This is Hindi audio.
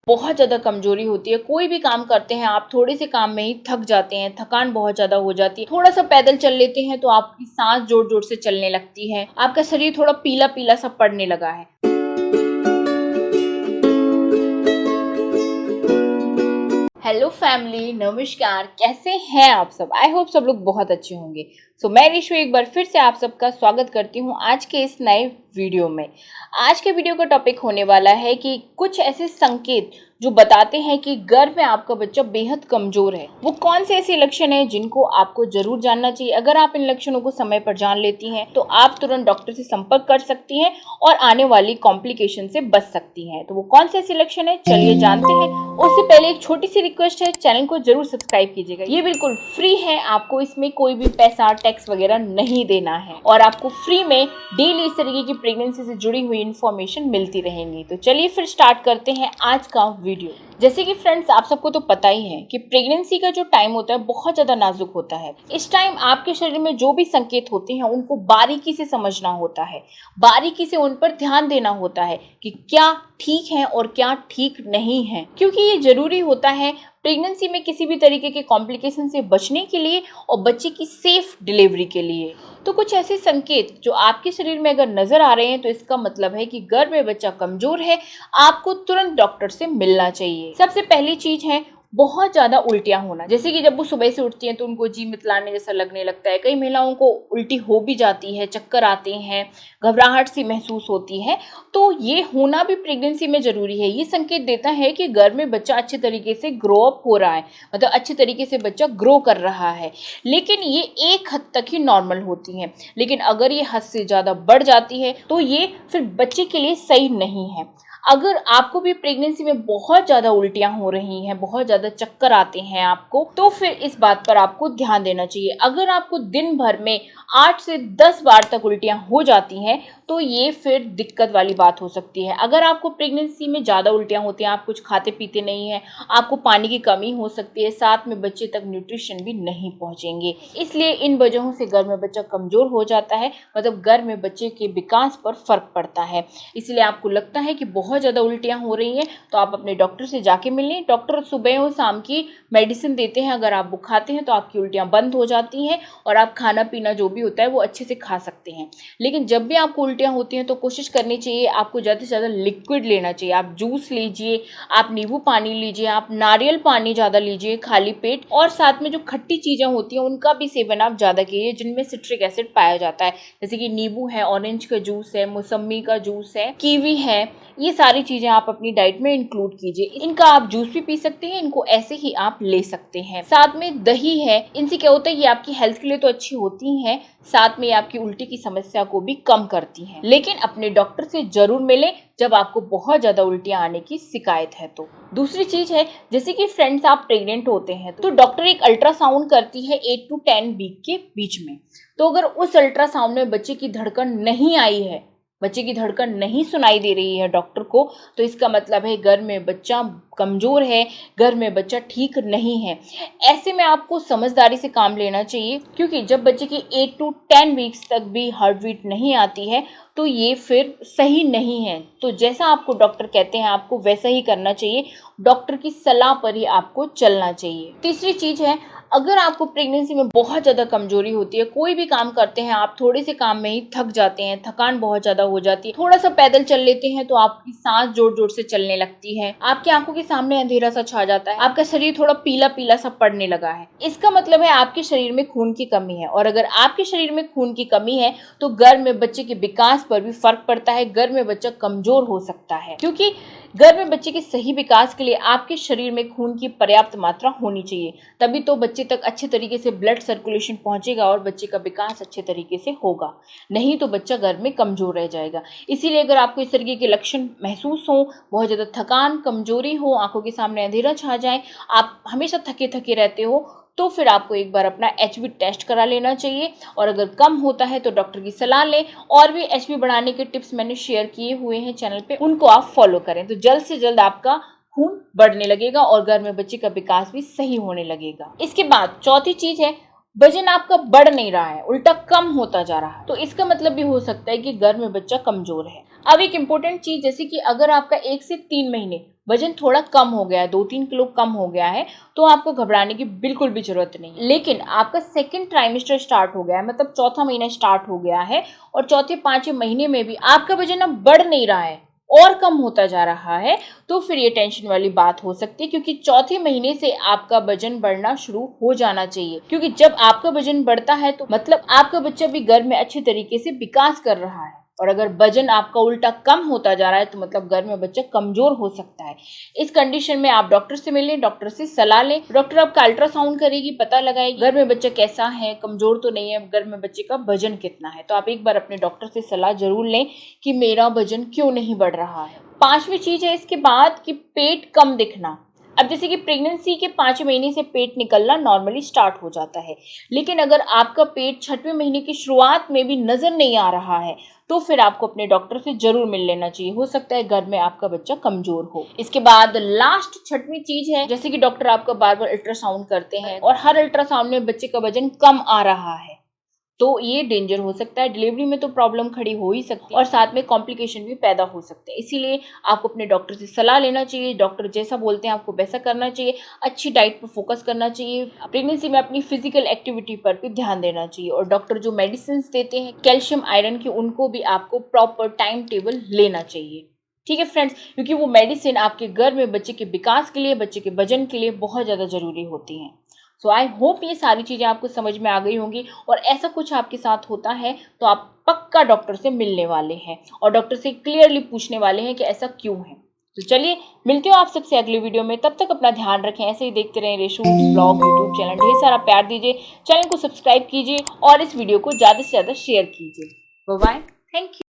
बहुत ज़्यादा कमजोरी होती है। कोई भी काम करते हैं आप, थोड़े से काम में ही थक जाते हैं, थकान बहुत ज़्यादा हो जाती है। थोड़ा सा पैदल चल लेते हैं तो आपकी सांस जोर जोर से चलने लगती है, आपका शरीर थोड़ा पीला पीला सा पड़ने लगा है। हेलो फैमिली, नमस्कार। कैसे हैं आप सब? आई होप सब लोग बहुत अच्छे होंगे। मैं ऋषु एक बार फिर से आप सबका स्वागत करती हूँ आज के इस नए वीडियो में। आज के वीडियो का टॉपिक होने वाला है कि कुछ ऐसे संकेत जो बताते हैं कि गर्भ में आपका बच्चा बेहद कमजोर है। वो कौन से ऐसे लक्षण हैं जिनको आपको जरूर जानना चाहिए। अगर आप इन लक्षणों को समय पर जान लेती हैं तो आप तुरंत डॉक्टर से संपर्क कर सकती हैं और आने वाली कॉम्प्लिकेशन से बच सकती हैं। तो वो कौन से ऐसे लक्षण है, चलिए जानते हैं। उससे पहले एक छोटी सी रिक्वेस्ट है, चैनल को जरूर सब्सक्राइब कीजिएगा। ये बिल्कुल फ्री है, आपको इसमें कोई भी पैसा टैक्स वगैरह नहीं देना है और आपको फ्री में डेली इस तरीके की प्रेगनेंसी से जुड़ी हुई इन्फॉर्मेशन मिलती रहेंगी। तो चलिए फिर स्टार्ट करते हैं आज का वीडियो। जैसे कि फ्रेंड्स, आप सबको तो पता ही है कि प्रेगनेंसी का जो टाइम होता है बहुत ज्यादा नाजुक होता है। इस टाइम आपके शरीर में जो भी संकेत होते हैं उनको बारीकी से समझना होता है, बारीकी से उन पर ध्यान देना होता है कि क्या ठीक है और क्या ठीक नहीं है, क्योंकि ये जरूरी होता है प्रेगनेंसी में किसी भी तरीके के कॉम्प्लिकेशन से बचने के लिए और बच्चे की सेफ डिलीवरी के लिए। तो कुछ ऐसे संकेत जो आपके शरीर में अगर नजर आ रहे हैं तो इसका मतलब है कि गर्भ में बच्चा कमजोर है, आपको तुरंत डॉक्टर से मिलना चाहिए। सबसे पहली चीज है बहुत ज्यादा उल्टियां होना। जैसे कि जब वो सुबह से उठती हैं तो उनको जी मितलाने जैसा लगने लगता है। कई महिलाओं को उल्टी हो भी जाती है, चक्कर आते हैं, घबराहट सी महसूस होती है। तो ये होना भी प्रेगनेंसी में जरूरी है। ये संकेत देता है कि गर्भ में बच्चा अच्छे तरीके से ग्रो अप हो रहा है, मतलब अच्छे तरीके से बच्चा ग्रो कर रहा है। लेकिन ये एक हद तक ही नॉर्मल होती है, लेकिन अगर ये हद से ज्यादा बढ़ जाती है तो ये फिर बच्चे के लिए सही नहीं है। अगर आपको भी प्रेगनेंसी में बहुत ज़्यादा उल्टियां हो रही हैं, बहुत ज़्यादा चक्कर आते हैं आपको, तो फिर इस बात पर आपको ध्यान देना चाहिए। अगर आपको दिन भर में 8 से 10 बार तक उल्टियां हो जाती हैं तो ये फिर दिक्कत वाली बात हो सकती है। अगर आपको प्रेगनेंसी में ज़्यादा उल्टियां होती हैं, आप कुछ खाते पीते नहीं हैं, आपको पानी की कमी हो सकती है, साथ में बच्चे तक न्यूट्रिशन भी नहीं पहुँचेंगे। इसलिए इन वजहों से गर्भ में बच्चा कमज़ोर हो जाता है, मतलब गर्भ में बच्चे के विकास पर फर्क पड़ता है। इसलिए आपको लगता है कि बहुत ज़्यादा उल्टियां हो रही हैं तो आप अपने डॉक्टर से जाके मिल लें। डॉक्टर सुबह और शाम की मेडिसिन देते हैं, अगर आप वो खाते हैं तो आपकी उल्टियां बंद हो जाती हैं और आप खाना पीना जो भी होता है वो अच्छे से खा सकते हैं। लेकिन जब भी आपको उल्टियां होती हैं तो कोशिश करनी चाहिए आपको ज़्यादा से ज़्यादा लिक्विड लेना चाहिए। आप जूस लीजिए, आप नींबू पानी लीजिए, आप नारियल पानी ज़्यादा लीजिए खाली पेट, और साथ में जो खट्टी चीज़ें होती हैं उनका भी सेवन आप ज़्यादा कीजिए जिनमें सिट्रिक एसिड पाया जाता है। जैसे कि नींबू है, ऑरेंज का जूस है, मौसम्मी का जूस है, कीवी है, ये सारी चीजें आप अपनी डाइट में इंक्लूड कीजिए। इनका आप जूस भी पी सकते हैं, इनको ऐसे ही आप ले सकते हैं। साथ में दही है, इनसे क्या होता है ये आपकी हेल्थ के लिए तो अच्छी होती हैं, साथ में आपकी उल्टी की समस्या को भी कम करती हैं। लेकिन अपने डॉक्टर से जरूर मिलें जब आपको बहुत ज्यादा उल्टियां आने की शिकायत है। तो दूसरी चीज है, जैसे कि फ्रेंड्स आप प्रेग्नेंट होते हैं तो डॉक्टर एक अल्ट्रासाउंड करती है 8 to 10 वीक के बीच में। तो अगर उस अल्ट्रासाउंड में बच्चे की धड़कन नहीं आई है, बच्चे की धड़कन नहीं सुनाई दे रही है डॉक्टर को, तो इसका मतलब है गर्भ में बच्चा कमजोर है, गर्भ में बच्चा ठीक नहीं है। ऐसे में आपको समझदारी से काम लेना चाहिए, क्योंकि जब बच्चे की 8 to 10 वीक्स तक भी हार्ट बीट नहीं आती है तो ये फिर सही नहीं है। तो जैसा आपको डॉक्टर कहते हैं आपको वैसा ही करना चाहिए, डॉक्टर की सलाह पर ही आपको चलना चाहिए। तीसरी चीज है, अगर आपको प्रेगनेंसी में बहुत ज़्यादा कमजोरी होती है, कोई भी काम करते हैं आप, थोड़े से काम में ही थक जाते हैं, थकान बहुत ज़्यादा हो जाती है, थोड़ा सा पैदल चल लेते हैं तो आपकी सांस जोर जोर से चलने लगती है, आपकी आंखों के सामने अंधेरा सा छा जाता है, आपका शरीर थोड़ा पीला पीला सा पड़ने लगा है, इसका मतलब है आपके शरीर में खून की कमी है। और अगर आपके शरीर में खून की कमी है तो गर्भ में बच्चे के विकास पर भी फर्क पड़ता है, गर्भ में बच्चा कमजोर हो सकता है। क्योंकि गर्भ में बच्चे के सही विकास के लिए आपके शरीर में खून की पर्याप्त मात्रा होनी चाहिए, तभी तो बच्चे तक अच्छे तरीके से ब्लड सर्कुलेशन पहुंचेगा और बच्चे का विकास अच्छे तरीके से होगा। नहीं तो बच्चा गर्भ में कमजोर रह जाएगा। इसीलिए अगर आपको इस तरीके के लक्षण महसूस हो, बहुत ज़्यादा थकान, कमजोरी हो, आंखों के सामने अंधेरा छा जाए, आप हमेशा थके थके रहते हो, तो फिर आपको एक बार अपना HB टेस्ट करा लेना चाहिए। और अगर कम होता है तो डॉक्टर की सलाह लें। और भी HB बढ़ाने के टिप्स मैंने शेयर किए हुए हैं चैनल पे, उनको आप फॉलो करें तो जल्द से जल्द आपका खून बढ़ने लगेगा और गर्भ में बच्चे का विकास भी सही होने लगेगा। इसके बाद चौथी चीज है, वजन आपका बढ़ नहीं रहा है, उल्टा कम होता जा रहा है, तो इसका मतलब भी हो सकता है कि गर्भ में बच्चा कमजोर है। अब एक इम्पोर्टेंट चीज, जैसे कि अगर आपका 1 से 3 महीने वजन थोड़ा कम हो गया है, 2-3 किलो कम हो गया है, तो आपको घबराने की बिल्कुल भी जरूरत नहीं। लेकिन आपका सेकंड ट्राइमेस्टर स्टार्ट हो गया है, मतलब चौथा महीना स्टार्ट हो गया है, और चौथे 5वें महीने में भी आपका वजन अब बढ़ नहीं रहा है और कम होता जा रहा है, तो फिर ये टेंशन वाली बात हो सकती है, क्योंकि चौथे महीने से आपका वजन बढ़ना शुरू हो जाना चाहिए। क्योंकि जब आपका वजन बढ़ता है तो मतलब आपका बच्चा भी गर्भ में अच्छे तरीके से विकास कर रहा है, और अगर वजन आपका उल्टा कम होता जा रहा है तो मतलब गर्भ में बच्चा कमजोर हो सकता है। इस कंडीशन में आप डॉक्टर से मिलें, डॉक्टर से सलाह लें। डॉक्टर आपका अल्ट्रासाउंड करेगी, पता लगाएगी गर्भ में बच्चा कैसा है, कमजोर तो नहीं है, गर्भ में बच्चे का वजन कितना है। तो आप एक बार अपने डॉक्टर से सलाह जरूर लें कि मेरा वजन क्यों नहीं बढ़ रहा है। 5वीं चीज है इसके बाद कि पेट कम दिखना। अब जैसे कि प्रेगनेंसी के 5वें महीने से पेट निकलना नॉर्मली स्टार्ट हो जाता है, लेकिन अगर आपका पेट 6वें महीने की शुरुआत में भी नजर नहीं आ रहा है तो फिर आपको अपने डॉक्टर से जरूर मिल लेना चाहिए। हो सकता है गर्भ में आपका बच्चा कमजोर हो। इसके बाद लास्ट 6वीं चीज है, जैसे कि डॉक्टर आपका बार बार अल्ट्रासाउंड करते हैं और हर अल्ट्रासाउंड में बच्चे का वजन कम आ रहा है, तो ये डेंजर हो सकता है। डिलीवरी में तो प्रॉब्लम खड़ी हो ही सकती है और साथ में कॉम्प्लिकेशन भी पैदा हो सकते हैं। इसीलिए आपको अपने डॉक्टर से सलाह लेना चाहिए। डॉक्टर जैसा बोलते हैं आपको वैसा करना चाहिए। अच्छी डाइट पर फोकस करना चाहिए। प्रेगनेंसी में अपनी फिजिकल एक्टिविटी पर भी ध्यान देना चाहिए, और डॉक्टर जो मेडिसिन देते हैं कैल्शियम आयरन की, उनको भी आपको प्रॉपर टाइम टेबल लेना चाहिए। ठीक है फ्रेंड्स, क्योंकि वो मेडिसिन आपके गर्भ में बच्चे के विकास के लिए, बच्चे के वजन के लिए बहुत ज़्यादा जरूरी होती हैं। सो आई होप ये सारी चीज़ें आपको समझ में आ गई होंगी, और ऐसा कुछ आपके साथ होता है तो आप पक्का डॉक्टर से मिलने वाले हैं और डॉक्टर से क्लियरली पूछने वाले हैं कि ऐसा क्यों है। तो चलिए मिलते हो आप सबसे अगले वीडियो में। तब तक अपना ध्यान रखें, ऐसे ही देखते रहें रेशू ब्लॉग यूट्यूब चैनल। ढेर सारा प्यार दीजिए, चैनल को सब्सक्राइब कीजिए और इस वीडियो को ज़्यादा से ज़्यादा शेयर कीजिए। Bye bye, thank you.